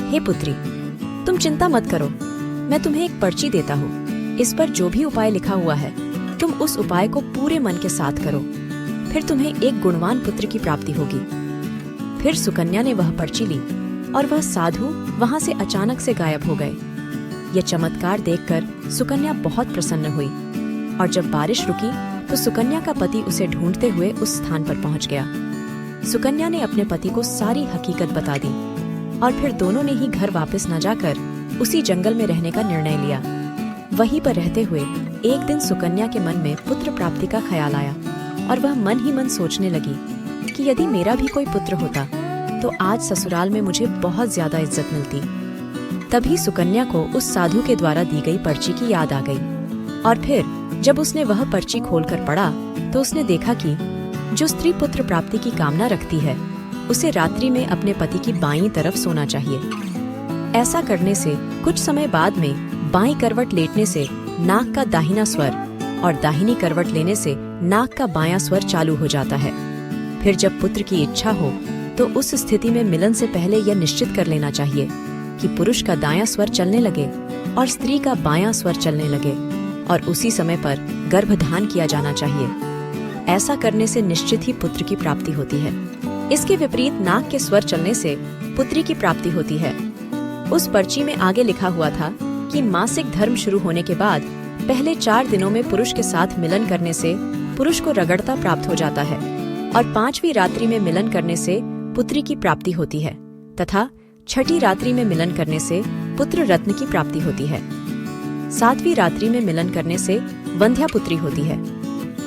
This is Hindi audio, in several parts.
हे पुत्री, तुम चिंता मत करो, मैं तुम्हें एक पर्ची देता हूँ। इस पर जो भी उपाय लिखा हुआ है, तुम उस उपाय को पूरे मन के साथ करो, फिर तुम्हें एक गुणवान पुत्र की प्राप्ति होगी। फिर सुकन्या ने वह पर्ची ली और वह साधु वहां से अचानक से गायब हो गए। यह चमत्कार देखकर सुकन्या बहुत प्रसन्न हुई और जब बारिश रुकी तो सुकन्या का पति उसे ढूंढते हुए उस स्थान पर पहुंच गया। सुकन्या ने अपने पति को सारी हकीकत बता दी और फिर दोनों ने ही घर वापस न जाकर उसी जंगल में रहने का निर्णय लिया। वहीं पर रहते हुए एक दिन सुकन्या के मन में पुत्र प्राप्ति का ख्याल आया और वह मन ही मन सोचने लगी कि यदि मेरा भी कोई पुत्र होता तो आज ससुराल में मुझे बहुत ज्यादा इज्जत मिलती। तभी सुकन्या को उस साधु के द्वारा दी गई पर्ची की याद आ गई और फिर जब उसने वह पर्ची खोलकर पढ़ा तो उसने देखा कि जो स्त्री पुत्र प्राप्ति की कामना रखती है उसे रात्रि में अपने पति की बाईं तरफ सोना चाहिए। ऐसा करने से कुछ समय बाद में बाईं करवट लेटने से नाक का दाहिना स्वर और दाहिनी करवट लेने से नाक का बायां स्वर चालू हो जाता है। फिर जब पुत्र की इच्छा हो तो उस स्थिति में मिलन से पहले यह निश्चित कर लेना चाहिए कि पुरुष का दायां स्वर चलने लगे और स्त्री का बायां स्वर चलने लगे और उसी समय पर गर्भधान किया जाना चाहिए। ऐसा करने से निश्चित ही पुत्र की प्राप्ति होती है। इसके विपरीत नाक के स्वर चलने से पुत्री की प्राप्ति होती है। उस पर्ची में आगे लिखा हुआ था कि मासिक धर्म शुरू होने के बाद पहले 4 दिनों में पुरुष के साथ मिलन करने से पुरुष को रगड़ता प्राप्त हो जाता है और 5वीं रात्रि में मिलन करने से पुत्री की प्राप्ति होती है तथा 6ठी रात्रि में मिलन करने से पुत्र रत्न की प्राप्ति होती है। 7वीं रात्रि में मिलन करने से वंध्या पुत्री होती है।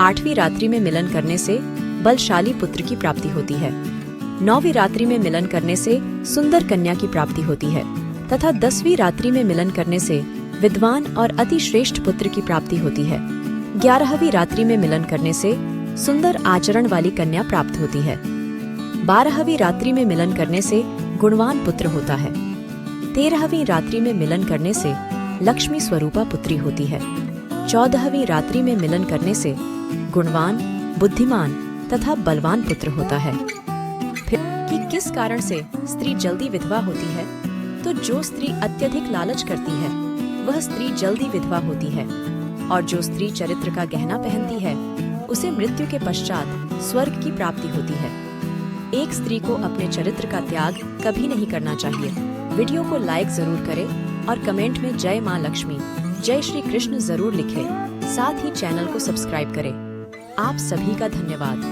8वीं रात्रि में मिलन करने से बलशाली पुत्र की प्राप्ति होती है। 9वीं रात्रि में मिलन करने से सुंदर कन्या की प्राप्ति होती है तथा 10वीं रात्रि में मिलन करने से विद्वान और अति श्रेष्ठ पुत्र की प्राप्ति होती है। 11वीं रात्रि में मिलन करने से सुंदर आचरण वाली कन्या प्राप्त होती है। 12वीं रात्रि में मिलन करने से गुणवान पुत्र होता है। 13वीं रात्रि में मिलन करने से लक्ष्मी स्वरूपा पुत्री होती है। 14वीं रात्रि में मिलन करने से गुणवान, बुद्धिमान तथा बलवान पुत्र होता है। फिर कि किस कारण से स्त्री जल्दी विधवा होती है, तो जो स्त्री अत्यधिक लालच करती है वह स्त्री जल्दी विधवा होती है और जो स्त्री चरित्र का गहना पहनती है उसे मृत्यु के पश्चात स्वर्ग की प्राप्ति होती है। एक स्त्री को अपने चरित्र का त्याग कभी नहीं करना चाहिए। वीडियो को लाइक जरूर करें और कमेंट में जय माँ लक्ष्मी, जय श्री कृष्ण जरूर लिखें। साथ ही चैनल को सब्सक्राइब करें। आप सभी का धन्यवाद।